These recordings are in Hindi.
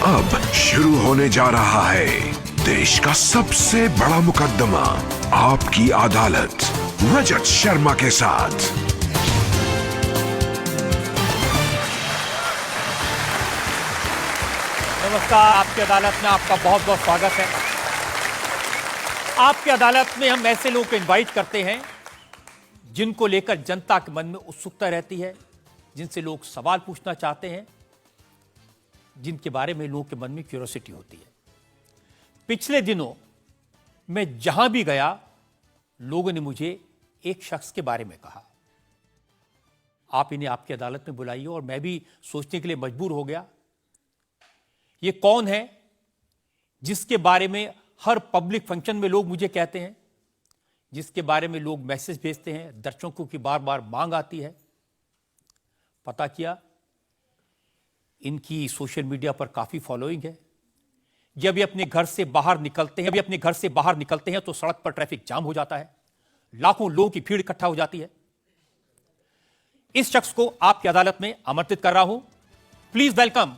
अब शुरू होने जा रहा है देश का सबसे बड़ा मुकदमा, आपकी अदालत, रजत शर्मा के साथ। नमस्कार, आपकी अदालत में आपका बहुत बहुत स्वागत है। आपकी अदालत में हम ऐसे लोगों को इनवाइट करते हैं जिनको लेकर जनता के मन में उत्सुकता रहती है, जिनसे लोग सवाल पूछना चाहते हैं, जिनके बारे में लोगों के मन में क्यूरियोसिटी होती है। पिछले दिनों मैं जहां भी गया, लोगों ने मुझे एक शख्स के बारे में कहा, आप इन्हें आपकी अदालत में बुलाइए, और मैं भी सोचने के लिए मजबूर हो गया, ये कौन है जिसके बारे में हर पब्लिक फंक्शन में लोग मुझे कहते हैं, जिसके बारे में लोग मैसेज भेजते हैं, दर्शकों की बार बार मांग आती है। पता किया, इनकी सोशल मीडिया पर काफी फॉलोइंग है। जब ये अपने घर से बाहर निकलते हैं तो सड़क पर ट्रैफिक जाम हो जाता है, लाखों लोगों की भीड़ इकट्ठा हो जाती है। इस शख्स को आपकी अदालत में आमंत्रित कर रहा हूं। प्लीज वेलकम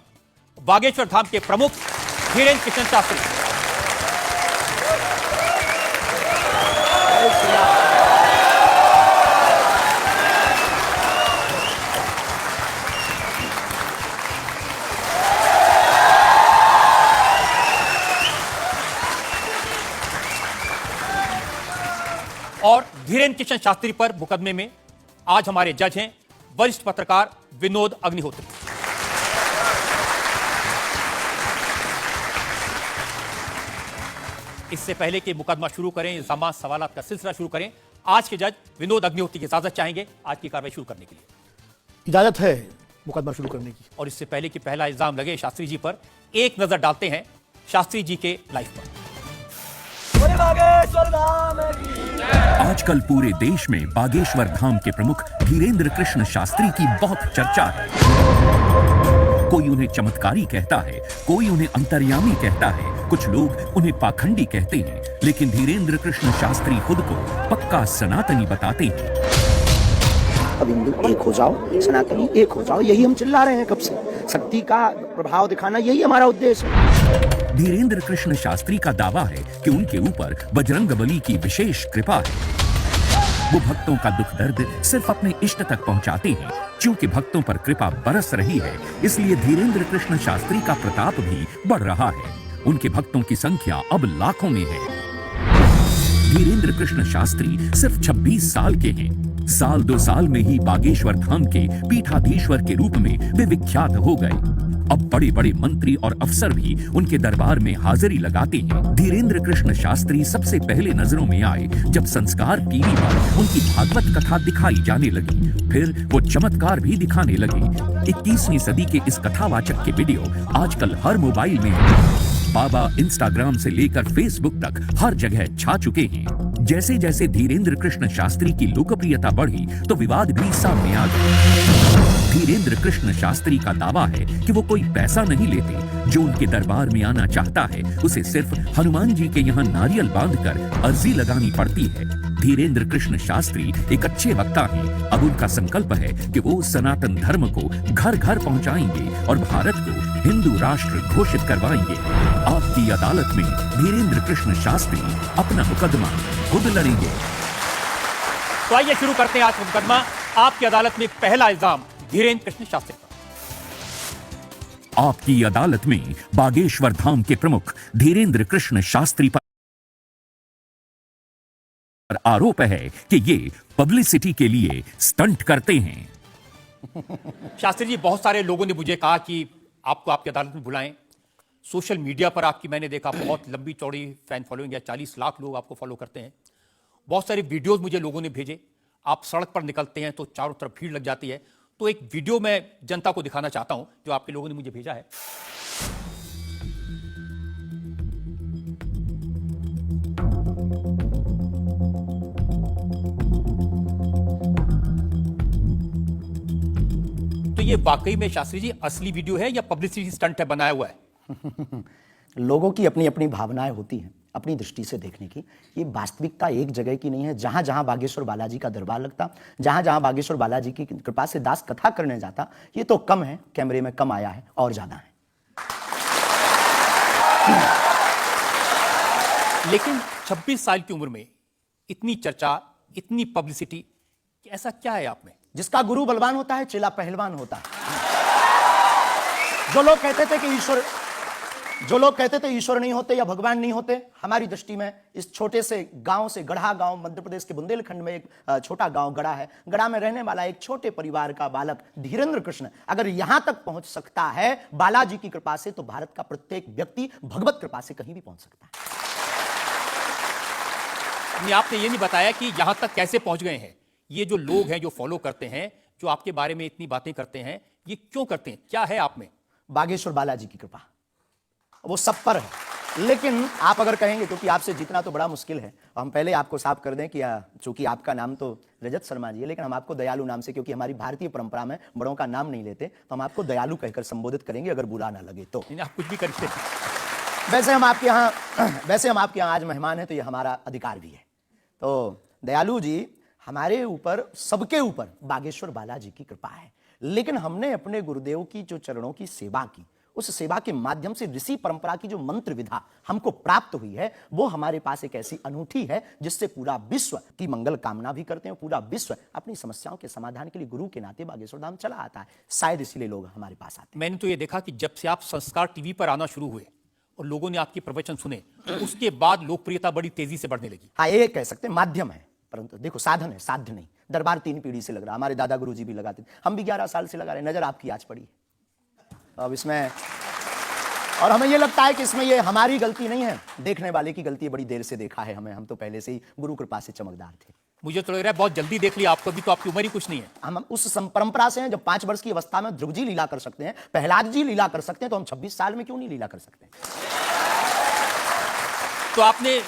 बागेश्वर धाम के प्रमुख धीरेन्द्र कृष्ण शास्त्री। और धीरेन्द्र कृष्ण शास्त्री पर मुकदमे में आज हमारे जज हैं वरिष्ठ पत्रकार विनोद अग्निहोत्री। इससे पहले कि मुकदमा शुरू करें, इल्जामात सवालात का सिलसिला शुरू करें, आज के जज विनोद अग्निहोत्री की इजाजत चाहेंगे आज की कार्रवाई शुरू करने के लिए। इजाजत है मुकदमा शुरू करने की। और इससे पहले कि पहला इल्जाम लगे शास्त्री जी पर, एक नजर डालते हैं शास्त्री जी के लाइफ पर। आजकल पूरे देश में बागेश्वर धाम के प्रमुख धीरेन्द्र कृष्ण शास्त्री की बहुत चर्चा है। कोई उन्हें चमत्कारी कहता है, कोई उन्हें अंतर्यामी कहता है, कुछ लोग उन्हें पाखंडी कहते हैं, लेकिन धीरेन्द्र कृष्ण शास्त्री खुद को पक्का सनातनी बताते हैं। अब हिंदू एक हो जाओ, सनातनी एक हो जाओ, यही हम चिल्ला रहे हैं कब से। शक्ति का प्रभाव दिखाना यही हमारा उद्देश्य है। धीरेन्द्र कृष्ण शास्त्री का दावा है कि उनके ऊपर बजरंगबली की विशेष कृपा है। वो भक्तों का दुख दर्द सिर्फ अपने इष्ट तक पहुंचाते हैं। क्योंकि भक्तों पर कृपा बरस रही है, इसलिए धीरेन्द्र कृष्ण शास्त्री का प्रताप भी बढ़ रहा है। उनके भक्तों की संख्या अब लाखों में है। धीरेन्द्र कृष्ण शास्त्री सिर्फ 26 साल के हैं। साल 2 साल में ही बागेश्वर धाम के पीठाधीश्वर के रूप में वे विख्यात हो गए। अब बड़े बड़े मंत्री और अफसर भी उनके दरबार में हाजिरी लगाते हैं। धीरेन्द्र कृष्ण शास्त्री सबसे पहले नजरों में आए जब संस्कार टीवी पर उनकी भागवत कथा दिखाई जाने लगी। फिर वो चमत्कार भी दिखाने लगे। 21वीं सदी के इस कथावाचक के वीडियो आजकल हर मोबाइल में है। बाबा इंस्टाग्राम से लेकर फेसबुक तक हर जगह छा चुके हैं। जैसे जैसे धीरेन्द्र कृष्ण शास्त्री की लोकप्रियता बढ़ी तो विवाद भी सामने आ गए। धीरेन्द्र कृष्ण शास्त्री का दावा है कि वो कोई पैसा नहीं लेते। जो उनके दरबार में आना चाहता है उसे सिर्फ हनुमान जी के यहाँ नारियल बांधकर अर्जी लगानी पड़ती है। धीरेन्द्र कृष्ण शास्त्री एक अच्छे वक्ता हैं। अब उनका संकल्प है कि वो सनातन धर्म को घर घर पहुंचाएंगे और भारत को हिंदू राष्ट्र घोषित करवाएंगे। आपकी अदालत में धीरेन्द्र कृष्ण शास्त्री अपना मुकदमा खुद लड़ेंगे। तो आइए शुरू करते हैं आज का मुकदमा। आपकी अदालत में पहला इल्जाम धीरेन्द्र कृष्ण शास्त्री पर। आपकी अदालत में बागेश्वर धाम के प्रमुख धीरेन्द्र कृष्ण शास्त्री पर आरोप है कि ये पब्लिसिटी के लिए स्टंट करते हैं। शास्त्री जी, बहुत सारे लोगों ने मुझे कहा कि आपको आपकी अदालत में बुलाएं। सोशल मीडिया पर आपकी मैंने देखा बहुत लंबी चौड़ी फैन फॉलोइंग है, 40 लाख लोग आपको फॉलो करते हैं। बहुत सारे वीडियोस मुझे लोगों ने भेजे। आप सड़क पर निकलते हैं तो चारों तरफ भीड़ लग जाती है। तो एक वीडियो मैं जनता को दिखाना चाहता हूं जो आपके लोगों ने मुझे भेजा है। तो ये वाकई में शास्त्री जी असली वीडियो है या पब्लिसिटी स्टंट है, बनाया हुआ है? लोगों की अपनी अपनी भावनाएं होती हैं, अपनी दृष्टि से देखने की। ये वास्तविकता एक जगह की नहीं है। जहां जहां बागेश्वर बालाजी का दरबार लगता, जहां जहां बागेश्वर बालाजी की कृपा से दास कथा करने जाता, ये तो कम है, कैमरे में कम आया है और ज्यादा है। लेकिन 26 साल की उम्र में इतनी चर्चा, इतनी पब्लिसिटी, ऐसा क्या है आप में? जिसका गुरु बलवान होता है, चेला पहलवान होता है। जो लोग कहते थे ईश्वर नहीं होते या भगवान नहीं होते, हमारी दृष्टि में इस छोटे से गांव से, गढ़ा गांव, मध्य प्रदेश के बुंदेलखंड में एक छोटा गांव गढ़ा है। गढ़ा में रहने वाला एक छोटे परिवार का बालक धीरेन्द्र कृष्ण अगर यहां तक पहुंच सकता है बालाजी की कृपा से, तो भारत का प्रत्येक व्यक्ति भगवत कृपा से कहीं भी पहुंच सकता है। आपने ये नहीं बताया कि यहां तक कैसे पहुंच गए हैं। ये जो लोग हैं, जो फॉलो करते हैं, जो आपके बारे में इतनी बातें करते हैं, ये क्यों करते हैं? क्या है आप में? बागेश्वर बालाजी की कृपा वो सब पर है। लेकिन आप अगर कहेंगे, क्योंकि आपसे जीतना तो बड़ा मुश्किल है, हम पहले आपको साफ कर दें कि चूंकि आपका नाम तो रजत शर्मा जी है, लेकिन हम आपको दयालु नाम से, क्योंकि हमारी भारतीय परंपरा में बड़ों का नाम नहीं लेते, तो हम आपको दयालु कहकर संबोधित करेंगे, अगर बुरा ना लगे तो। आप कुछ भी करिए। वैसे हम आपके यहाँ आज मेहमान हैं, तो ये हमारा अधिकार भी है। तो दयालु जी, हमारे ऊपर, सबके ऊपर बागेश्वर बालाजी की कृपा है, लेकिन हमने अपने गुरुदेव की जो चरणों की सेवा की, उस सेवा के माध्यम से ऋषि परंपरा की जो मंत्र विधा हमको प्राप्त हुई है, वो हमारे पास एक ऐसी अनूठी है जिससे पूरा विश्व की मंगल कामना भी करते हैं। पूरा विश्व अपनी समस्याओं के समाधान के लिए गुरु के नाते बागेश्वर धाम चला आता है। शायद इसीलिए लोग हमारे पास आते हैं। मैंने तो ये देखा कि जब से आप संस्कार टीवी पर आना शुरू हुए और लोगों ने आपके प्रवचन सुने, उसके बाद लोकप्रियता बड़ी तेजी से बढ़ने लगी। हाँ, ये कह सकते हैं माध्यम है, परंतु देखो साधन है, साध्य नहीं। दरबार 3 पीढ़ी से लग रहा, हमारे दादा गुरु जी भी लगाते थे, हम भी 11 साल से लगा रहे। नजर आपकी आज पड़ी है अब इसमें, और हमें ये लगता है कि इसमें ये हमारी गलती नहीं है, देखने वाले की गलती है। बड़ी देर से देखा है हमें, हम तो पहले से ही गुरु कृपा से चमकदार थे। मुझे तो लग रहा है बहुत जल्दी देख लिया आपको, भी तो आपकी उम्र ही कुछ नहीं है। हम उस परंपरा से हैं, जब 5 वर्ष की अवस्था में ध्रुव जी लीला कर सकते हैं, प्रहलाद जी लीला कर सकते हैं, तो हम 26 साल में क्यों नहीं लीला कर सकते? तो आपने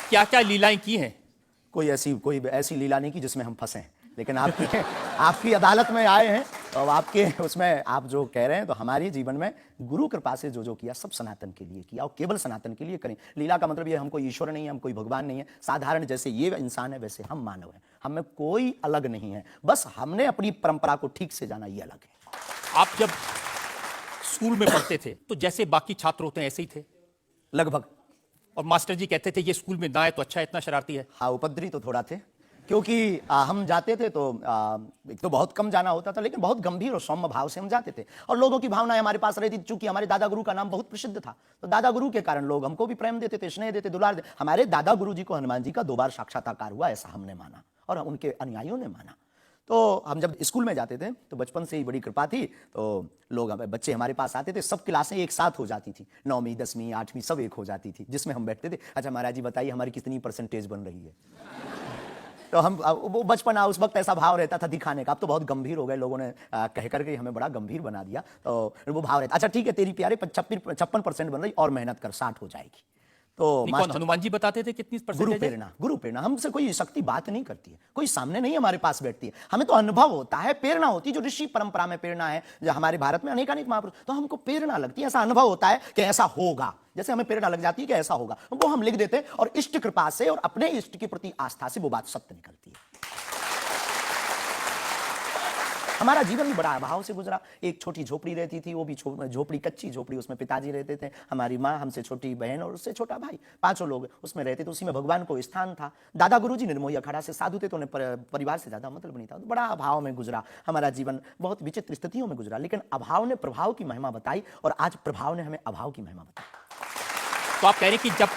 क्या क्या लीलाएं की हैं? कोई ऐसी लीला नहीं की जिसमें हम फंसे, लेकिन आपकी अदालत में आए हैं, तो आपके उसमें आप जो कह रहे हैं, तो हमारे जीवन में गुरु कृपा से जो किया, सब सनातन के लिए किया, और केवल सनातन के लिए करें। लीला का मतलब ये, हम कोई ईश्वर नहीं है, हम कोई भगवान नहीं है, साधारण जैसे ये इंसान है वैसे हम मानव हैं, हमें कोई अलग नहीं है, बस हमने अपनी परंपरा को ठीक से जाना, ये अलग है। आप जब स्कूल में पढ़ते थे तो जैसे बाकी छात्र होते हैं ऐसे ही थे लगभग, और मास्टर जी कहते थे ये स्कूल में ना आए तो अच्छा, इतना शरारती है? हाँ, उपद्रवी तो थोड़ा थे, क्योंकि हम जाते थे तो एक तो बहुत कम जाना होता था, लेकिन बहुत गंभीर और सौम्य भाव से हम जाते थे, और लोगों की भावनाएं हमारे पास रहती थी। चूंकि हमारे दादा गुरु का नाम बहुत प्रसिद्ध था, तो दादा गुरु के कारण लोग हमको भी प्रेम देते थे, स्नेह देते, दुलार देते। हमारे दादा गुरु जी को हनुमान जी का 2 बार साक्षात्कार हुआ, ऐसा हमने माना और उनके अनुयायियों ने माना। तो हम जब स्कूल में जाते थे तो बचपन से ही बड़ी कृपा थी, तो बच्चे हमारे पास आते थे, सब क्लासें एक साथ हो जाती थी, 9वीं 10वीं 8वीं सब एक हो जाती थी, जिसमें हम बैठते थे, अच्छा महाराज जी बताइए हमारी कितनी परसेंटेज बन रही है। तो हम, वो बचपन उस वक्त ऐसा भाव रहता था दिखाने का। अब तो बहुत गंभीर हो गए, लोगों ने कह करके हमें बड़ा गंभीर बना दिया, तो वो भाव रहता, अच्छा ठीक है तेरी प्यारे 56% बन रही, और मेहनत कर 60 हो जाएगी। तो हनुमान जी बताते थे कितनी परसेंटेज? गुरु प्रेरणा हमसे कोई शक्ति बात नहीं करती है, कोई सामने नहीं हमारे पास बैठती है, हमें तो अनुभव होता है, प्रेरणा होती है, जो ऋषि परंपरा में प्रेरणा है, जो हमारे भारत में अनेकानेक महापुरुष, तो हमको प्रेरणा लगती है, ऐसा अनुभव होता है कि ऐसा होगा, जैसे हमें प्रेरणा लग जाती है कि ऐसा होगा, वो हम लिख देते हैं, और इष्ट कृपा से और अपने इष्ट के प्रति आस्था से वो बात सत्य निकलती है। हमारा जीवन भी बड़ा अभाव से गुजरा। एक छोटी झोपड़ी रहती थी, वो भी झोपड़ी, कच्ची झोपड़ी, उसमें पिताजी रहते थे, हमारी माँ, हमसे छोटी बहन और उससे छोटा भाई, 5 लोग उसमें रहते थे। उसी में भगवान को स्थान था। दादा गुरुजी निर्मोही अखाड़ा से साधु थे, तो उन्हें परिवार से ज्यादा मतलब नहीं था। तो बड़ा अभाव में गुजरा हमारा जीवन, बहुत विचित्र स्थितियों में गुजरा, लेकिन अभाव ने प्रभाव की महिमा बताई, और आज प्रभाव ने हमें अभाव की महिमा बताई। तो आप कह रहे हैं कि जब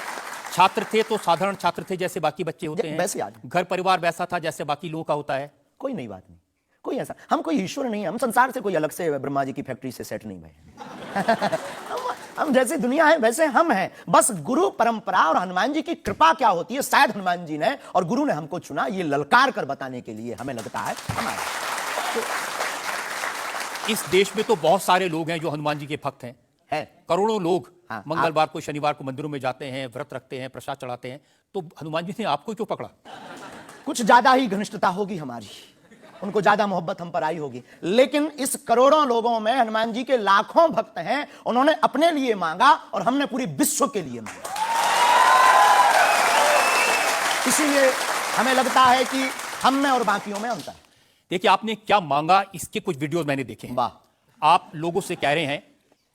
छात्र थे तो साधारण छात्र थे, जैसे बाकी बच्चे होते हैं, वैसे आज घर परिवार वैसा था जैसे बाकी लोगों का होता है? कोई नई बात नहीं, कोई ऐसा, हम कोई ईश्वर नहीं है, हम संसार से कोई अलग से ब्रह्मा जी की फैक्ट्री से सेट नहीं हुए। हम जैसे दुनिया है वैसे हम हैं, बस गुरु परंपरा और हनुमान जी की कृपा क्या होती है, शायद हनुमान जी ने और गुरु ने हमको चुना, ये ललकार कर बताने के लिए, हमें लगता है हमारा। तो इस देश में तो बहुत सारे लोग हैं जो हनुमान जी के भक्त हैं, करोड़ों लोग। हाँ, मंगलवार को, शनिवार को मंदिरों में जाते हैं, व्रत रखते हैं, प्रसाद चढ़ाते हैं, तो हनुमान जी ने आपको क्यों पकड़ा? कुछ ज्यादा ही घनिष्ठता होगी हमारी, उनको ज्यादा मोहब्बत हम पर आई होगी, लेकिन इस करोड़ों लोगों में हनुमान जी के लाखों भक्त हैं, उन्होंने अपने लिए मांगा और हमने पूरी विश्व के लिए मांगा। इसीलिए हमें लगता है कि हम में और बाकियों में अंतर है। देखिए आपने क्या मांगा, इसके कुछ वीडियोस मैंने देखे हैं। वाह। आप लोगों से कह रहे हैं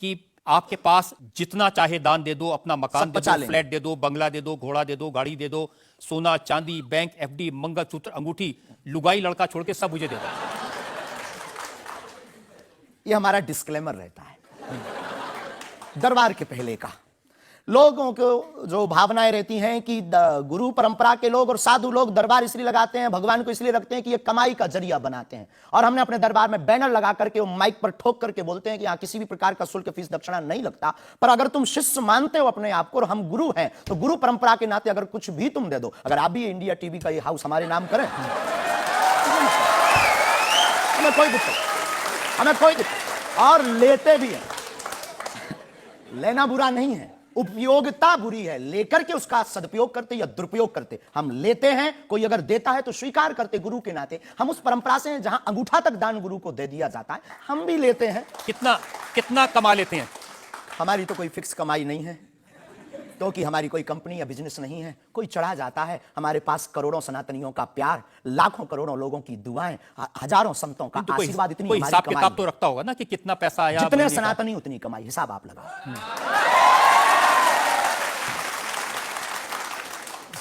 कि आपके पास जितना चाहे दान दे दो, अपना मकान सब दे बचा दो, लेंगे। फ्लैट दे दो, बंगला दे दो, घोड़ा दे दो, गाड़ी दे दो, सोना चांदी, बैंक, एफडी, मंगलसूत्र, अंगूठी, लुगाई लड़का छोड़ के सब मुझे दे दो। ये हमारा डिस्क्लेमर रहता है दरबार के पहले का। लोगों को जो भावनाएं रहती हैं कि गुरु परंपरा के लोग और साधु लोग दरबार इसलिए लगाते हैं, भगवान को इसलिए रखते हैं कि ये कमाई का जरिया बनाते हैं। और हमने अपने दरबार में बैनर लगा करके वो माइक पर ठोक करके बोलते हैं कि यहां किसी भी प्रकार का शुल्क, फीस, दक्षिणा नहीं लगता। पर अगर तुम शिष्य मानते हो अपने आप को और हम गुरु हैं, तो गुरु परंपरा के नाते अगर कुछ भी तुम दे दो, अगर आप भी इंडिया टीवी का ये हाउस हमारे नाम करें, हमें कोई दिक्कत और लेते भी हैं। लेना बुरा नहीं है, उपयोगिता बुरी है। लेकर के उसका सदुपयोग करते या दुरुपयोग करते। हम लेते हैं, कोई अगर देता है तो स्वीकार करते गुरु के नाते। हम उस परंपरा से हैं जहां अंगूठा तक दान गुरु को दे दिया जाता है, हम भी लेते हैं। कितना कमा लेते हैं? हमारी तो कोई फिक्स कमाई नहीं है, क्योंकि हमारी कोई कंपनी या बिजनेस नहीं है। कोई चढ़ा जाता है, हमारे पास करोड़ों सनातनियों का प्यार, लाखों करोड़ों लोगों की दुआएं, हजारों संतों का तो आशीर्वाद, इतनी कोई हमारी हिसाब कमाई किताब है। तो रखता होगा ना कि कितना पैसा आया जितने महीने का? सनातनी उतनी कमाई, हिसाब आप लगाओ।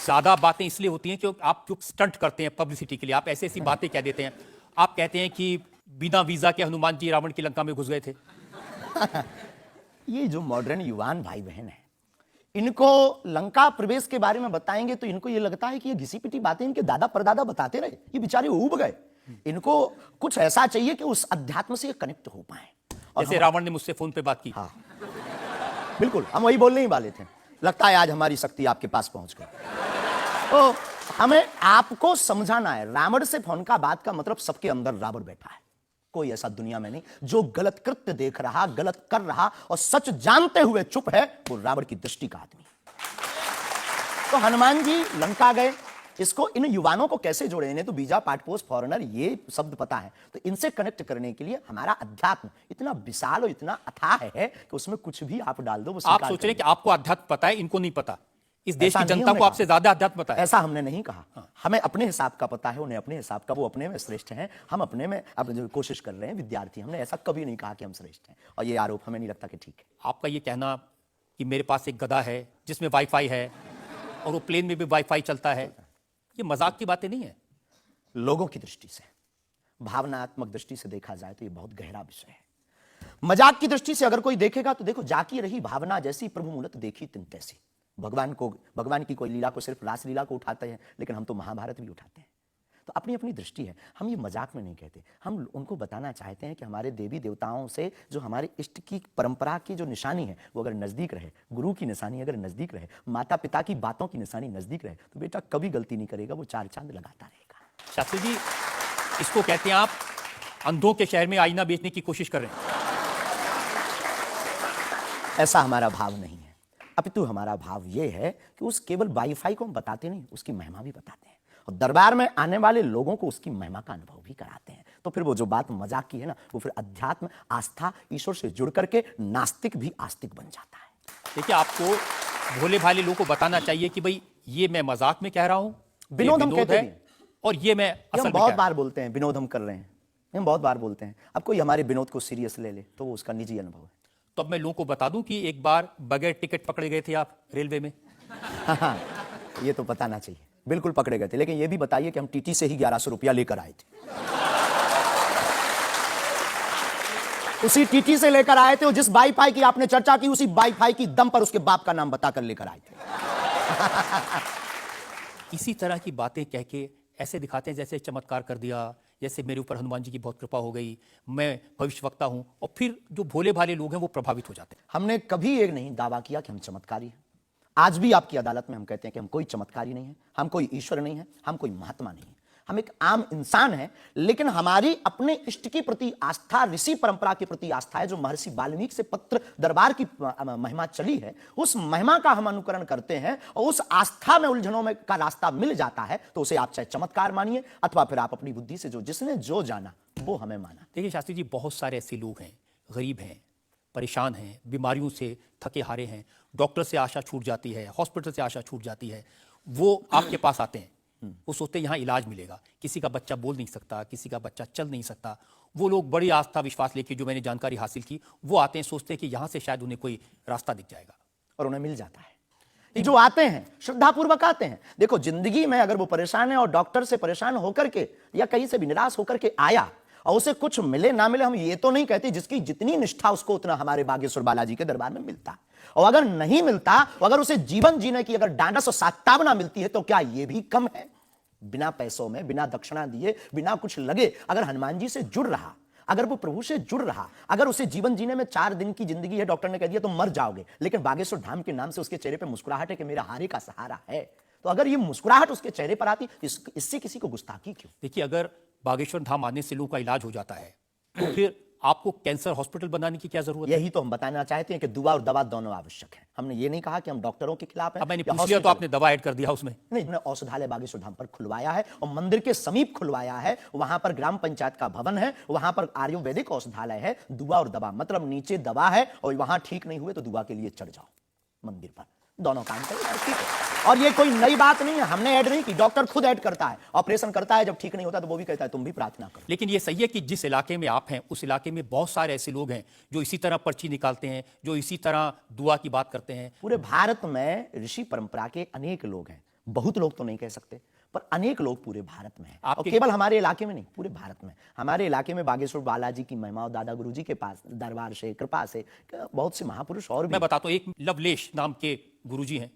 ज्यादा बातें इसलिए होती हैं क्योंकि आप जो स्टंट करते हैं पब्लिसिटी के लिए, आप ऐसी ऐसी बातें कह देते हैं। आप कहते हैं कि बिना वीजा के हनुमान जी रावण की लंका में घुस गए थे। ये जो मॉडर्न युवान भाई बहन है, इनको लंका प्रवेश के बारे में बताएंगे तो इनको ये लगता है कि ये घिसी पिटी बातें इनके दादा परदादा बताते रहे, ये बेचारे ऊब गए। इनको कुछ ऐसा चाहिए कि उस अध्यात्म से कनेक्ट हो पाए। और जैसे रावण ने मुझसे फोन पे बात की। हाँ, बिल्कुल, हम वही बोलने ही वाले थे। लगता है आज हमारी शक्ति आपके पास पहुंच गई। तो हमें आपको समझाना है, रावण से फोन का बात का मतलब सबके अंदर रावण बैठा है। कोई ऐसा दुनिया में नहीं जो गलत कृत्य देख रहा, गलत कर रहा और सच जानते हुए चुप है, वो रावण की दृष्टि का आदमी। तो हनुमान जी लंका गए, इसको इन युवानों को कैसे जोड़े? इन्हें तो वीजा, पासपोर्ट, फॉरेनर ये शब्द पता है, तो इनसे कनेक्ट करने के लिए हमारा अध्यात्म इतना विशाल और इतना अथाह है कि उसमें कुछ भी आप डाल दो वो आप स्वीकार सोच रहे हैं करेंगे। कि आपको अध्यात्म पता है, इनको नहीं पता। इस देश ऐसा की नहीं जनता हमने को आपसे कहा। ज्यादा अध्यात्म पता है। ऐसा हमने नहीं कहा। हमें अपने हिसाब का पता है, उन्हें अपने हिसाब का। वो अपने में श्रेष्ठ हैं, हम अपने में अब जो कोशिश कर रहे हैं विद्यार्थी। हमने ऐसा कभी नहीं कहा कि हम श्रेष्ठ हैं, और ये आरोप हमें नहीं लगता कि ठीक है। आपका ये कहना कि मेरे पास एक गधा है जिसमें वाईफाई है और वो प्लेन में भी वाईफाई चलता है, ये मजाक की बातें नहीं है। लोगों की दृष्टि से, भावनात्मक दृष्टि से देखा जाए तो ये बहुत गहरा विषय है। मजाक की दृष्टि से अगर कोई देखेगा तो देखो, जाकी रही भावना जैसी, प्रभु मूलत देखी तिन तैसी। भगवान की कोई लीला को सिर्फ रास लीला को उठाते हैं, लेकिन हम तो महाभारत भी उठाते हैं। तो अपनी अपनी दृष्टि है, हम ये मजाक में नहीं कहते। हम उनको बताना चाहते हैं कि हमारे देवी देवताओं से जो हमारे इष्ट की परंपरा की जो निशानी है, वो अगर नजदीक रहे, गुरु की निशानी अगर नजदीक रहे, माता पिता की बातों की निशानी नजदीक रहे, तो बेटा कभी गलती नहीं करेगा, वो चार चांद लगाता रहेगा। शास्त्री जी, इसको कहते हैं आप अंधों के शहर में आईना बेचने की कोशिश कर रहे हैं। ऐसा हमारा भाव नहीं है, अपितु हमारा भाव यह है कि उस केवल वाईफाई को हम बताते नहीं, उसकी महिमा भी बताते हैं, और दरबार में आने वाले लोगों को उसकी महिमा का अनुभव भी कराते हैं। तो फिर वो जो बात मजाक की है ना, वो फिर अध्यात्म, आस्था, ईश्वर से जुड़ करके नास्तिक भी आस्तिक बन जाता है। देखिए, आपको भोले भाले लोगों को बताना चाहिए कि भाई ये मैं मजाक में कह रहा हूं, विनोद हम कहते है, हैं। और ये मैं ये असल हम में बहुत कह बार बोलते हैं, विनोद हम कर रहे हैं, हम बहुत बार बोलते हैं। अब कोई हमारे विनोद को सीरियस ले ले तो वो उसका निजी अनुभव है। तो अब मैं लोगों को बता दूं कि एक बार बगैर टिकट पकड़े गए थे आप रेलवे में। हाँ, ये तो बताना चाहिए, बिल्कुल पकड़े गए थे। लेकिन ये भी बताइए कि हम टीटी से ही 1100 रुपया लेकर आए थे। उसी टीटी से लेकर आए थे, और जिस वाईफाई की आपने चर्चा की, उसी वाईफाई की दम पर उसके बाप का नाम बताकर लेकर आए थे। इसी तरह की बातें कह के ऐसे दिखाते हैं जैसे चमत्कार कर दिया, जैसे मेरे ऊपर हनुमान जी की बहुत कृपा हो गई, मैं भविष्यवक्ता हूं, और फिर जो भोले भाले लोग हैं वो प्रभावित हो जाते हैं। हमने कभी एक नहीं दावा किया कि हम चमत्कारी हैं। आज भी आपकी अदालत में हम कहते हैं कि हम कोई चमत्कारी नहीं है, हम कोई ईश्वर नहीं है, हम कोई महात्मा नहीं है, हम एक आम इंसान हैं। लेकिन हमारी अपने इष्ट की प्रति आस्था, ऋषि परंपरा के प्रति आस्था है, जो महर्षि वाल्मीकि से पत्र दरबार की महिमा चली है, उस महिमा का हम अनुकरण करते हैं, और उस आस्था में उलझनों में का रास्ता मिल जाता है, तो उसे आप चाहे चमत्कार मानिए, अथवा फिर आप अपनी बुद्धि से जो जिसने जो जाना वो हमें माना। देखिए शास्त्री जी, बहुत सारे ऐसे लोग हैं, गरीब हैं, परेशान हैं, बीमारियों से थके हारे हैं, डॉक्टर से आशा छूट जाती है, हॉस्पिटल से आशा छूट जाती है, वो आपके पास आते हैं, वो सोचते हैं यहाँ इलाज मिलेगा। किसी का बच्चा बोल नहीं सकता, किसी का बच्चा चल नहीं सकता, वो लोग बड़ी आस्था विश्वास लेके, जो मैंने जानकारी हासिल की, वो आते हैं, सोचते हैं कि यहां से शायद उन्हें कोई रास्ता दिख जाएगा, और उन्हें मिल जाता है। ये जो आते हैं श्रद्धापूर्वक आते हैं। देखो, जिंदगी में अगर वो परेशान है और डॉक्टर से परेशान होकर के या कहीं से भी निराश होकर के आया और उसे कुछ मिले ना मिले, हम ये तो नहीं कहते, जिसकी जितनी निष्ठा उसको उतना हमारे बागेश्वर बालाजी के दरबार में मिलता है। और अगर नहीं मिलता, अगर उसे जीवन जीने की अगर डांडस और सात्तावना मिलती है, तो क्या ये भी कम है? बिना पैसों में, बिना दक्षिणा दिए, बिना कुछ लगे अगर हनुमान जी से जुड़ रहा, अगर वो प्रभु से जुड़ रहा, अगर उसे जीवन जीने में 4 दिन की जिंदगी है, डॉक्टर ने कह दिया तो मर जाओगे, लेकिन बागेश्वर धाम के नाम से उसके चेहरे पे मुस्कुराहट है कि मेरा हारे का सहारा है, तो अगर ये मुस्कुराहट उसके चेहरे पर आती, इससे किसी को गुस्ताखी क्यों? देखिए, अगर बागेश्वर धाम आने से लोगों का इलाज हो जाता है, तो फिर आपको कैंसर हॉस्पिटल बनाने की क्या जरूरत है? यही तो हम बताना चाहते हैं कि दुआ और दवा दोनों आवश्यक है। हमने ये नहीं कहा कि हम डॉक्टरों के खिलाफ हैं। अब मैंने या पूछ लिया तो आपने दवा ऐड कर दिया उसमें। नहीं, हमने औषधालय बागेश्वर धाम पर खुलवाया है और मंदिर के समीप खुलवाया है। वहां पर ग्राम पंचायत का भवन है, वहां पर आयुर्वेदिक औषधालय है। दुआ और दवा मतलब नीचे दवा है और वहां ठीक नहीं हुए तो दुआ के लिए चढ़ जाओ मंदिर पर, दोनों काम करें, ठीक है। और ये कोई नई बात नहीं है, हमने ऐड नहीं की, डॉक्टर खुद ऐड करता है। ऑपरेशन करता है, जब ठीक नहीं होता तो वो भी कहता है तुम भी प्रार्थना करो। लेकिन ये सही है कि जिस इलाके में आप हैं, उस इलाके में बहुत सारे ऐसे लोग हैं जो इसी तरह पर्ची निकालते हैं, जो इसी तरह दुआ की बात करते हैं। पूरे भारत में ऋषि परंपरा के अनेक लोग हैं, बहुत लोग तो नहीं कह सकते, पर अनेक लोग पूरे भारत में हैं। और केवल हमारे इलाके में नहीं, पूरे भारत में। हमारे इलाके में बागेश्वर बालाजी की महिमा और दादा गुरु जी के पास दरबार से, कृपा से बहुत से महापुरुष और भी। मैं बताता हूं, एक लवलेश नाम के गुरुजी हैं,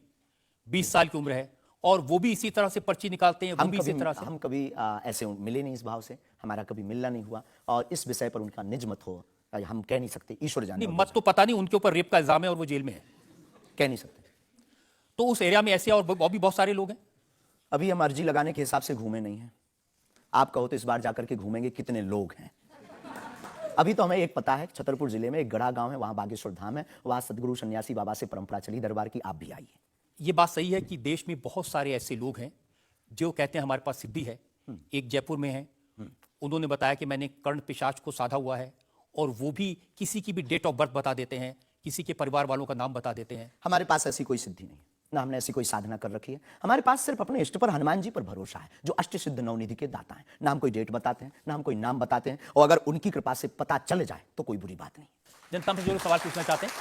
20 साल की उम्र है, और वो भी इसी तरह से पर्ची निकालते हैं। वो भी इसी तरह से। हम कभी ऐसे मिले नहीं, इस भाव से हमारा कभी मिलना नहीं हुआ, और इस विषय पर उनका निज मत हो हम कह नहीं सकते, ईश्वर जाने। मत तो पता नहीं, उनके ऊपर रेप का इल्जाम है और वो जेल में है, कह नहीं सकते। तो उस एरिया में ऐसे और भी बहुत सारे लोग हैं। अभी हम अर्जी लगाने के हिसाब से घूमे नहीं हैं। आप कहो तो इस बार जाकर के घूमेंगे कितने लोग हैं। अभी तो हमें एक पता है, छतरपुर जिले में एक गढ़ा गांव है, वहां बागेश्वर धाम है, वहां सदगुरु सन्यासी बाबा से परंपरा चली दरबार की, आप भी आइए। ये बात सही है कि देश में बहुत सारे ऐसे लोग हैं जो कहते हैं हमारे पास सिद्धि है। एक जयपुर में है, उन्होंने बताया कि मैंने कर्ण पिशाच को साधा हुआ है, और वो भी किसी की भी डेट ऑफ बर्थ बता देते हैं, किसी के परिवार वालों का नाम बता देते हैं। हमारे पास ऐसी कोई सिद्धि नहीं, ना हमने ऐसी कोई साधना कर रखी है। हमारे पास सिर्फ अपने इष्ट पर, हनुमान जी पर भरोसा है, जो अष्ट सिद्ध नवनिधि के दाता हैं। ना हम कोई डेट बताते हैं, ना हम कोई नाम बताते हैं, और अगर उनकी कृपा से पता चल जाए तो कोई बुरी बात नहीं। जनता से जो लोग सवाल पूछना चाहते हैं,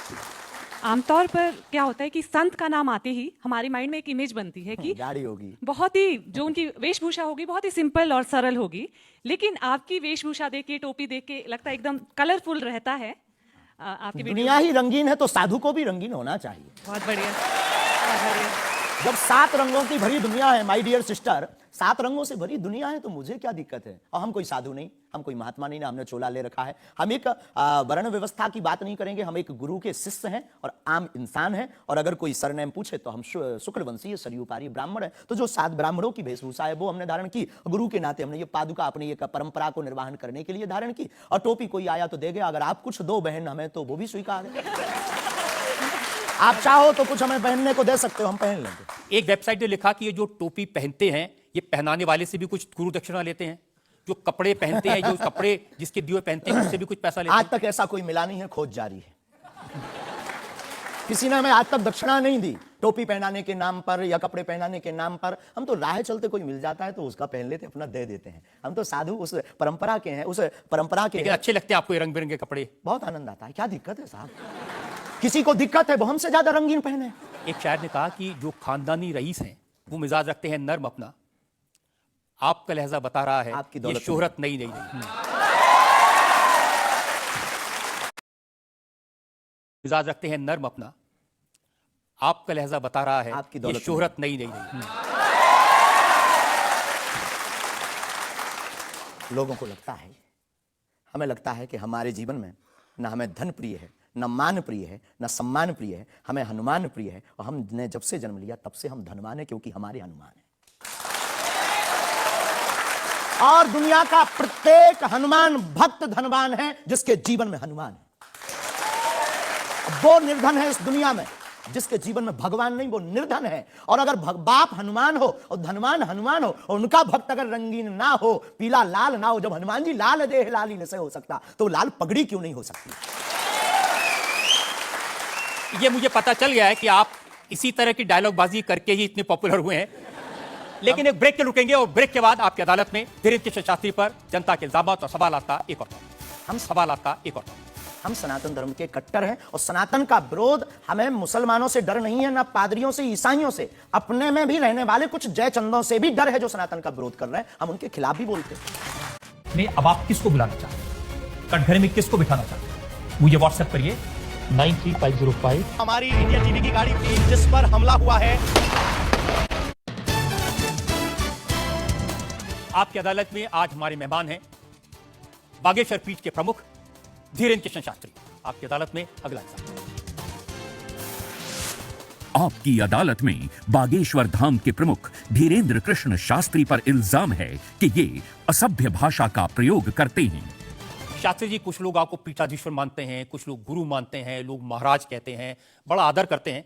आमतौर पर क्या होता है कि संत का नाम आते ही हमारे माइंड में एक इमेज बनती है कि गाड़ी होगी, बहुत ही जो उनकी वेशभूषा होगी बहुत ही सिंपल और सरल होगी, लेकिन आपकी वेशभूषा देख के, टोपी देख के लगता है एकदम कलरफुल रहता है। आपकी दुनिया ही रंगीन है तो साधु को भी रंगीन होना चाहिए। बहुत बढ़िया, बहुत बढ़िया। जब 7 रंगों की भरी दुनिया है माय डियर सिस्टर, 7 रंगों से भरी दुनिया है, तो मुझे क्या दिक्कत है? और हम कोई साधु नहीं, हम कोई महात्मा नहीं, ना हमने चोला ले रखा है। हम एक वर्ण व्यवस्था की बात नहीं करेंगे, हम एक गुरु के शिष्य हैं और आम इंसान हैं। और अगर कोई सरनेम पूछे तो हम शुक्रवंशीय सरयुपारी ब्राह्मण है। तो जो 7 ब्राह्मणों की वेशभूषा है वो हमने धारण की, गुरु के नाते हमने ये पादुका अपनी एक परंपरा को निर्वहन करने के लिए धारण की। और टोपी कोई आया तो दे गया, अगर आप कुछ दो बहन हमें तो वो भी स्वीकार है। आप चाहो तो कुछ हमें पहनने को दे सकते हो, हम पहन लेंगे। एक वेबसाइट ने लिखा कि ये जो टोपी पहनते हैं, ये पहनाने वाले से भी कुछ गुरु दक्षिणा लेते हैं। जो कपड़े पहनते हैं, जो कपड़े जिसके दिए पहनते हैं, उससे भी कुछ पैसा लेते हैं। आज तक ऐसा कोई मिला नहीं है, खोज जारी है। किसी ने हमें आज तक दक्षिणा नहीं दी, टोपी पहनाने के नाम पर या कपड़े पहनाने के नाम पर। हम तो राह चलते कोई मिल जाता है तो उसका पहन लेते, अपना दे देते हैं। हम तो साधु उस परंपरा के हैं, उस परंपरा के। लेकिन अच्छे लगते हैं आपको ये रंग बिरंगे कपड़े? बहुत आनंद आता है। क्या दिक्कत है साहब? किसी को दिक्कत है वो हमसे ज्यादा रंगीन पहने। एक शायर ने कहा कि जो खानदानी रईस हैं वो मिजाज रखते हैं नर्म अपना। आपका लहजा बता रहा है आपकी ये दौलत शोहरत नहीं। मिजाज रखते हैं नर्म अपना, आपका लहजा बता रहा है आपकी ये दौलत शोहरत नहीं। लोगों को लगता है, हमें लगता है कि हमारे जीवन में न हमें धन प्रिय है, न मान प्रिय है, न सम्मान प्रिय है, हमें हनुमान प्रिय है। और हमने जब से जन्म लिया तब से हम धनवान हैं, क्योंकि हमारे हनुमान हैं। और दुनिया का प्रत्येक हनुमान भक्त धनवान है जिसके जीवन में हनुमान है। वो निर्धन है इस दुनिया में जिसके जीवन में भगवान नहीं, वो निर्धन है। और अगर बाप हनुमान हो और धनवान हनुमान हो और उनका भक्त अगर रंगीन ना हो, पीला लाल ना हो, जब हनुमान जी लाल देह लाली न से हो सकता तो लाल पगड़ी क्यों नहीं हो सकती? ये मुझे पता चल गया है कि आप इसी तरह की डायलॉग बाजी करके ही इतने पॉपुलर हुए हैं। लेकिन एक ब्रेक के रुकेंगे और ब्रेक के बाद आपकी अदालत में धीरेन्द्र कृष्ण शास्त्री पर जनता के इल्जाम और सवाल का एक और हम सनातन धर्म के कट्टर हैं और सनातन का विरोध हमें मुसलमानों से डर नहीं है, ना पादरियों से, ईसाइयों से, अपने में भी रहने वाले कुछ जयचंदों से भी डर है जो सनातन का विरोध कर रहे हैं। हम उनके खिलाफ भी बोलते हैं। नहीं, अब आप किसको बुलाना चाहते हैं? कटघरे में किसको बिठाना चाहते हैं? मुझे व्हाट्सएप करिए 93505। हमारी इंडिया टीवी की गाड़ी थी जिस पर हमला हुआ है। आपकी अदालत में आज हमारे मेहमान हैं बागेश्वर पीठ के प्रमुख धीरेन्द्र कृष्ण शास्त्री। आपकी अदालत में अगला हिस्सा। आपकी अदालत में बागेश्वर धाम के प्रमुख धीरेन्द्र कृष्ण शास्त्री पर इल्जाम है कि ये असभ्य भाषा का प्रयोग करते हैं। शास्त्री जी, कुछ लोग आपको पीठाधीश्वर मानते हैं, कुछ लोग गुरु मानते हैं, लोग महाराज कहते हैं, बड़ा आदर करते हैं,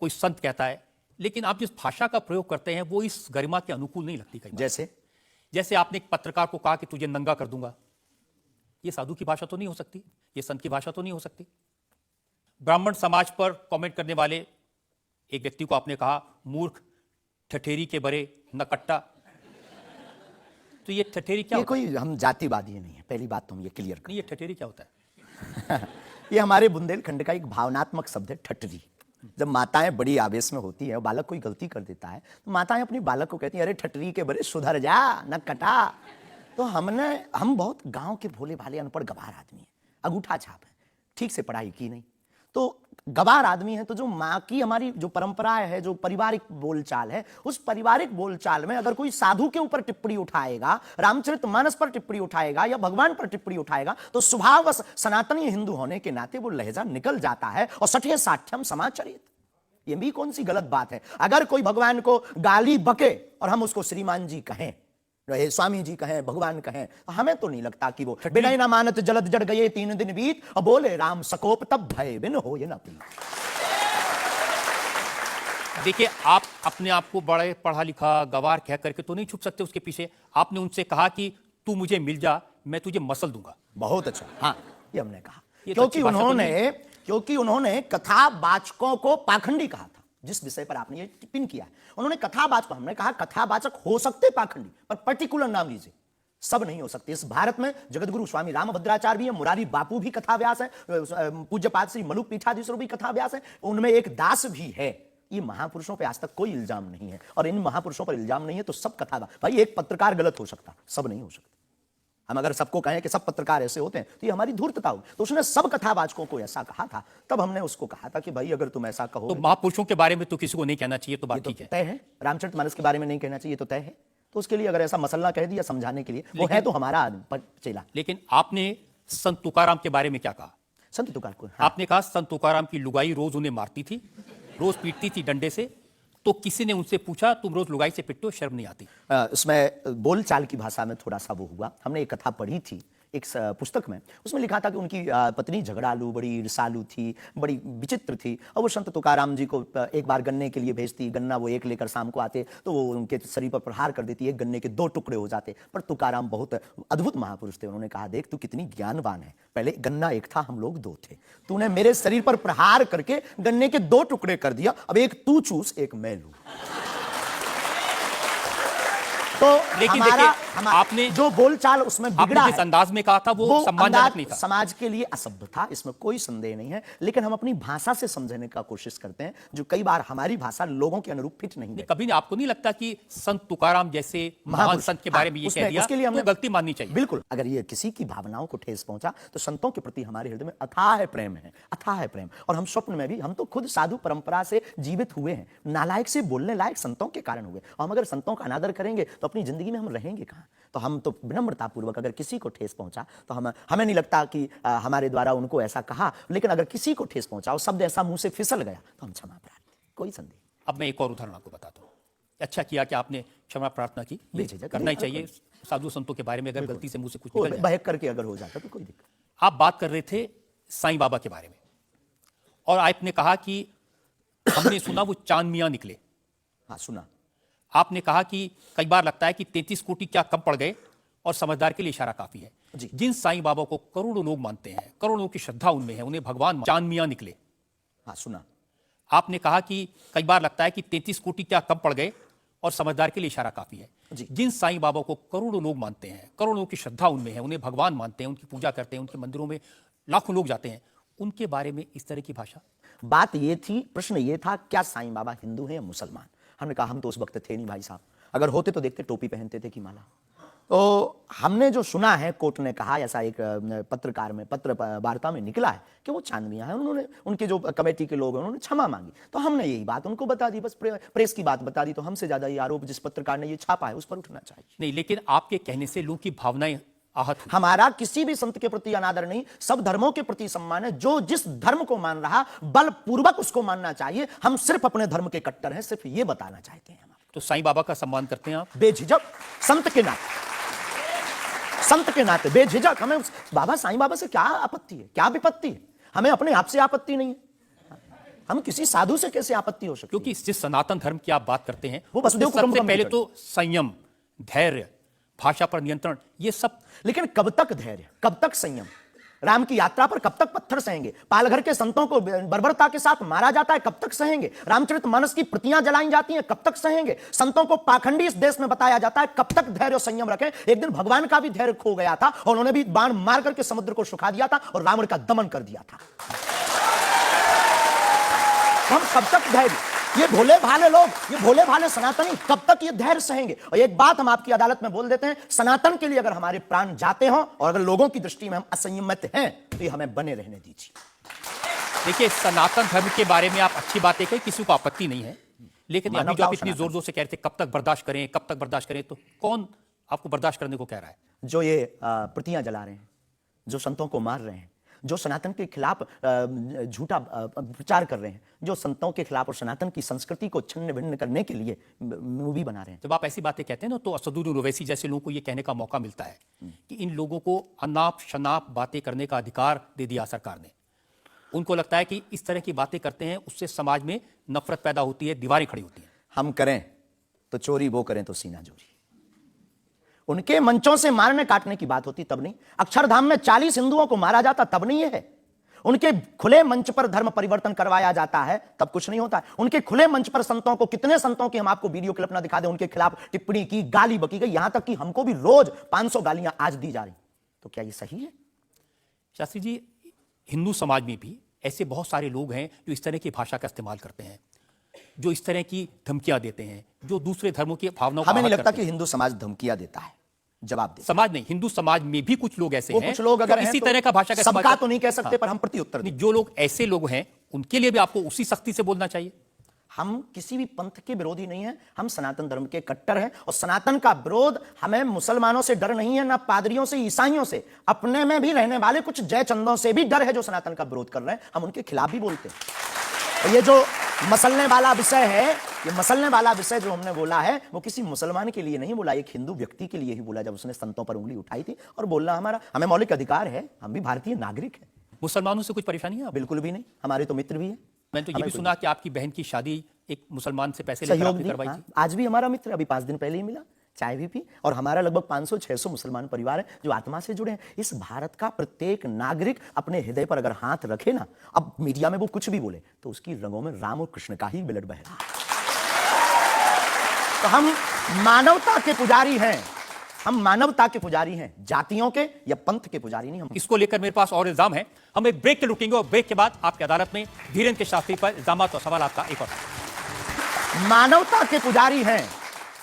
कोई संत कहता है, लेकिन आप जिस भाषा का प्रयोग करते हैं वो इस गरिमा के अनुकूल नहीं लगती। कई बार जैसे आपने एक पत्रकार को कहा कि तुझे नंगा कर दूंगा, ये साधु की भाषा तो नहीं हो सकती, ये संत की भाषा तो नहीं हो सकती। ब्राह्मण समाज पर कमेंट करने वाले एक व्यक्ति को आपने कहा मूर्ख, ठठेरी के बरे, नकट्टा। तो ये ठठेरी क्या ये होता है? कोई हम जातिवादी नहीं है, पहली बात तो हम ये क्लियर नहीं, ये ठठेरी क्या होता है? ये हमारे बुंदेलखंड का एक भावनात्मक शब्द है, ठठरी। जब माताएं बड़ी आवेश में होती है, बालक कोई गलती कर देता है तो माताएं अपनी बालक को कहती हैं, अरे ठठरी के बरे सुधर जा, न कटा। तो हम बहुत गांव के भोले भाले अनपढ़ गवार आदमी हैं, अंगूठा छाप है, ठीक से पढ़ाई की नहीं, तो गवार आदमी है। तो जो माँ की हमारी जो परंपरा है, जो पारिवारिक बोलचाल है, उस पारिवारिक बोलचाल में अगर कोई साधु के ऊपर टिप्पणी उठाएगा, रामचरितमानस पर टिप्पणी उठाएगा या भगवान पर टिप्पणी उठाएगा, तो स्वभावश सनातनी हिंदू होने के नाते वो लहजा निकल जाता है। और सठे साठ्यम समाचरित, ये भी कौन सी गलत बात है? अगर कोई भगवान को गाली बके और हम उसको श्रीमान जी कहें, रहे स्वामी जी कहें, भगवान कहें, तो हमें तो नहीं लगता कि वो बिना ना मानत जलद जड़ गए 3 दिन बीत, और बोले राम सकोप तब भय बिन हो ये ना प्रीत। देखिए, आप अपने आप को बड़े पढ़ा लिखा गवार कह करके तो नहीं छुप सकते उसके पीछे। आपने उनसे कहा कि तू मुझे मिल जा, मैं तुझे मसल दूंगा। बहुत अच्छा, हाँ, ये हमने कहा, ये तो क्योंकि उन्होंने कथावाचकों को पाखंडी कहा था, जिस विषय पर आपने ये टिप्पणी किया है। उन्होंने कथावाचक, हमने कहा कथावाचक हो सकते पाखंडी, पर पर्टिकुलर नाम लीजिए, सब नहीं हो सकते। इस भारत में जगतगुरु स्वामी रामभद्राचार्य भी है, मुरारी बापू भी कथाव्यास है, पूज्यपाद श्री मलुक पीठाधीश्वर भी कथाव्यास है, उनमें एक दास भी है। ये महापुरुषों पे आज तक कोई इल्जाम नहीं है, और इन महापुरुषों पर इल्जाम नहीं है तो सब कथा। भाई, एक पत्रकार गलत हो सकता, सब नहीं हो सकता। हम अगर सबको कहें कि सब पत्रकार ऐसे होते हैं तो ये हमारी धूर्तता होगी। तो उसने सब कथावाचकों को ऐसा कहा था, तब हमने उसको कहा था कि भाई अगर तुम ऐसा कहो तो महापुरुषों के बारे में तो किसी को नहीं कहना चाहिए, तो बात ठीक है, तय है। रामचरितमानस के बारे में नहीं कहना चाहिए तो तय है। तो उसके लिए अगर ऐसा मसला कह दिया समझाने के लिए, वो है तो हमारा चेला। लेकिन आपने संत तुकाराम के बारे में क्या कहा? संत तुकाराम को, हाँ। आपने कहा संत तुकाराम की लुगाई रोज उन्हें मारती थी, रोज पीटती थी डंडे से। तो किसी ने उनसे पूछा, तुम रोज लुगाई से पिटते हो, शर्म नहीं आती? उसमें बोलचाल की भाषा में थोड़ा सा वो हुआ। हमने एक कथा पढ़ी थी एक पुस्तक में, उसमें लिखा था कि उनकी पत्नी झगड़ालू, बड़ी ईर्षालु थी, बड़ी विचित्र थी, और वो संत तुकाराम जी को एक बार गन्ने के लिए भेजती। गन्ना वो एक लेकर शाम को आते तो वो उनके शरीर पर प्रहार कर देती, एक गन्ने के 2 टुकड़े हो जाते। पर तुकाराम बहुत अद्भुत महापुरुष थे, उन्होंने कहा, देख तू कितनी ज्ञानवान है, पहले गन्ना एक था, हम लोग 2 थे, तूने मेरे शरीर पर प्रहार करके गन्ने के 2 टुकड़े कर दिया, अब एक तू चूस एक मैं लूं। तो लेकिन आपने जो बोलचाल उसमें बिगड़ा, जिस अंदाज में कहा था वो सम्मानजनक नहीं था, समाज के लिए असभ्य था, इसमें कोई संदेह नहीं है। लेकिन हम अपनी भाषा से समझने का कोशिश करते हैं, जो कई बार हमारी भाषा लोगों के अनुरूप फिट नहीं है। कभी आपको नहीं लगता कि संत तुकाराम जैसे महान संत के बारे में ये कह दिया, उसके लिए हमें गलती माननी चाहिए? बिल्कुल, अगर ये किसी की भावनाओं को ठेस पहुंचा तो संतों के प्रति हमारे हृदय में अथाह प्रेम है, अथाह प्रेम। और हम स्वप्न में भी, हम तो खुद साधु परंपरा से जीवित हुए हैं, नालायक से बोलने लायक संतों के कारण हुए। और हम अगर संतों का अनादर करेंगे तो अपनी जिंदगी में हम रहेंगे कहां? तो हम तो विनम्रता पूर्वक, अगर किसी को ठेस पहुंचा तो हमें नहीं लगता कि हमारे द्वारा उनको ऐसा कहा, लेकिन अगर किसी को ठेस पहुंचा और शब्द ऐसा मुंह से फिसल गया तो हम क्षमा प्रार्थना, कोई संदेह। अब मैं एक और उदाहरण आपको बताता हूं। अच्छा किया कि आपने क्षमा प्रार्थना की, करना ही चाहिए साधु संतों के बारे में, अगर गलती से मुंह से कुछ निकल जाए, बहक करके अगर हो जाता तो कोई दिक्कत। आप बात कर रहे थे साईं बाबा के बारे में, और आपने कहा कि हमने सुना वो चांद मियां निकले। हाँ, सुना। आपने कहा कि कई बार लगता है कि 33 कोटि क्या कम पड़ गए, और समझदार के लिए इशारा काफी है। जिन साईं बाबा को करोड़ों लोग मानते हैं, करोड़ों की श्रद्धा उनमें है, उन्हें भगवान चांद मियां निकले। हाँ, सुना। आपने कहा कि कई बार लगता है कि 33 कोटि क्या कम पड़ गए, और समझदार के लिए इशारा काफी है। जिन साईं बाबा को करोड़ों लोग मानते हैं, करोड़ों लोगों की श्रद्धा उनमें है, उन्हें भगवान मानते हैं, उनकी पूजा करते हैं, उनके मंदिरों में लाखों लोग जाते हैं, उनके बारे में इस तरह की भाषा? बात ये थी, प्रश्न ये था, क्या साईं बाबा हिंदू हैं या मुसलमान? हमने कहा हम तो उस वक्त थे नहीं भाई साहब, अगर होते तो देखते टोपी पहनते थे कि माला। तो हमने जो सुना है, कोर्ट ने कहा, ऐसा एक पत्रकार में पत्र वार्ता में निकला है कि वो चांदनियां हैं, उन्होंने, उनके जो कमेटी के लोग हैं उन्होंने क्षमा मांगी। तो हमने यही बात उनको बता दी, बस प्रेस की बात बता दी। तो हमसे ज्यादा ये आरोप जिस पत्रकार ने ये छापा है उस पर उठना चाहिए। नहीं, लेकिन आपके कहने से लोगों की भावनाएं आहत हुई। हमारा किसी भी संत के प्रति अनादर नहीं, सब धर्मों के प्रति सम्मान है। जो जिस धर्म को मान रहा बलपूर्वक उसको मानना चाहिए। हम सिर्फ अपने धर्म के कट्टर हैं, सिर्फ ये बताना चाहते हैं। तो साईं बाबा का सम्मान करते हैं आप? बेझिझक, संत के नाते, संत के नाते बेझिझक। हमें बाबा साईं बाबा से क्या आपत्ति है, क्या विपत्ति है? हमें अपने आप से आपत्ति नहीं है, हम किसी साधु से कैसे आपत्ति हो सकती? क्योंकि जिस सनातन धर्म की आप बात करते हैं वो वसुदेव सबसे कुटुंबकम पहले की तो संयम, धैर्य, भाषा पर नियंत्रण, ये सब। लेकिन कब तक धैर्य, कब तक संयम? राम की यात्रा पर कब तक पत्थर सहेंगे? पालघर के संतों को बर्बरता के साथ मारा जाता है, कब तक सहेंगे? रामचरितमानस की प्रतियां जलाई जाती हैं, कब तक सहेंगे? संतों को पाखंडी इस देश में बताया जाता है, कब तक धैर्य और संयम रखें? एक दिन भगवान का भी धैर्य खो गया था और उन्होंने भी बाण मार करके समुद्र को सुखा दिया था और रावण का दमन कर दिया था। हम कब तक धैर्य, ये भोले भाले लोग, ये भोले भाले सनातनी कब तक ये धैर्य सहेंगे? और एक बात हम आपकी अदालत में बोल देते हैं, सनातन के लिए अगर हमारे प्राण जाते हों और अगर लोगों की दृष्टि में हम असंयमित हैं तो ये हमें बने रहने दीजिए। देखिए, सनातन धर्म के बारे में आप अच्छी बातें कही, किसी को आपत्ति नहीं है, लेकिन अभी जो आप इतनी जोर जोर से कह रहे थे कब तक बर्दाश्त करें, कब तक बर्दाश्त करें, तो कौन आपको बर्दाश्त करने को कह रहा है? जो ये प्रतियां जला रहे हैं, जो संतों को मार रहे हैं, जो सनातन के खिलाफ झूठा प्रचार कर रहे हैं, जो संतों के खिलाफ और सनातन की संस्कृति को छिन्न भिन्न करने के लिए मूवी बना रहे हैं। जब आप ऐसी बातें कहते हैं ना, तो असदुद्दीन ओवैसी जैसे लोगों को ये कहने का मौका मिलता है कि इन लोगों को अनाप शनाप बातें करने का अधिकार दे दिया सरकार ने। उनको लगता है कि इस तरह की बातें करते हैं उससे समाज में नफरत पैदा होती है, दीवारें खड़ी होती हैं। हम करें तो चोरी, वो करें तो सीना जोरी। उनके मंचों से मारने काटने की बात होती तब नहीं, अक्षरधाम में 40 हिंदुओं को मारा जाता तब नहीं है, उनके खुले मंच पर धर्म परिवर्तन करवाया जाता है तब कुछ नहीं होता है। उनके खुले मंच पर संतों को, कितने संतों की हम आपको वीडियो क्लिप ना दिखा दें, उनके खिलाफ टिप्पणी की, गाली बकी गई, यहां तक कि हमको भी रोज 500 गालियां आज दी जा रही। तो क्या ये सही है? शास्त्री जी, हिंदू समाज में भी ऐसे बहुत सारे लोग हैं जो इस तरह की भाषा का इस्तेमाल करते हैं, जो इस तरह की धमकियां देते हैं, जो दूसरे धर्मों की भावनाओं को हमें नहीं आहत लगता करते कि हैं। हिंदू समाज धमकियां देता है, जवाब दे। समाज नहीं, हिंदू समाज में भी कुछ लोग ऐसे हैं, कुछ लोग अगर इसी हैं तरह का भाषा का इस्तेमाल सबका करते तो नहीं कह सकते, हाँ। पर हम प्रति उत्तर दें। जो लोग ऐसे लोग हैं उनके लिए भी आपको उसी सख्ती से बोलना चाहिए। हम किसी भी पंथ के विरोधी नहीं हैं, हम सनातन धर्म के कट्टर हैं और सनातन का विरोध, हमें मुसलमानों से डर नहीं है, ना पादरियों से, ईसाइयों से, अपने में भी रहने वाले कुछ जयचंदों से भी डर है जो सनातन का विरोध कर रहे हैं, हम उनके खिलाफ भी बोलते हैं। और ये जो मसलने वाला विषय है, ये मसलने वाला विषय जो हमने बोला है वो किसी मुसलमान के लिए नहीं बोला, एक हिंदू व्यक्ति के लिए ही बोला, जब उसने संतों पर उंगली उठाई थी। और बोलना हमें मौलिक अधिकार है, हम भी भारतीय नागरिक हैं। मुसलमानों से कुछ परेशानी है? बिल्कुल भी नहीं, हमारे तो मित्र भी हैं। मैंने तो ये भी सुना कि आपकी बहन की शादी एक मुसलमान से पैसे लेकर सहयोग आपने दी, करवाई हाँ, थी। आज भी हमारा मित्र, अभी 5 दिन पहले ही मिला, चाय भी पी। और हमारा लगभग 500-600 मुसलमान परिवार है जो आत्मा से जुड़े हैं। इस भारत का प्रत्येक नागरिक अपने हृदय पर अगर हाथ रखे ना, अब मीडिया में वो कुछ भी बोले तो उसकी रगों में राम और कृष्ण का ही ब्लड बह रहा है। तो हम मानवता के पुजारी हैं, हम मानवता के पुजारी हैं, जातियों के या पंथ के पुजारी नहीं। हम इसको लेकर मेरे पास और इल्जाम है, हम एक ब्रेक के रुकेंगे और ब्रेक के बाद आपकी अदालत में धीरेन्द्र के शास्त्री पर इल्जामात और सवाल का एक और। मानवता के पुजारी हैं,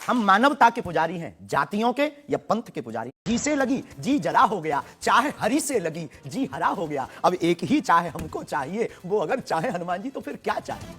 हम मानवता के पुजारी हैं, जातियों के या पंथ के पुजारी। जी से लगी जी जरा हो गया, चाहे हरी से लगी जी हरा हो गया। अब एक ही चाहे हमको चाहिए, वो अगर चाहे हनुमान जी तो फिर क्या चाहिए।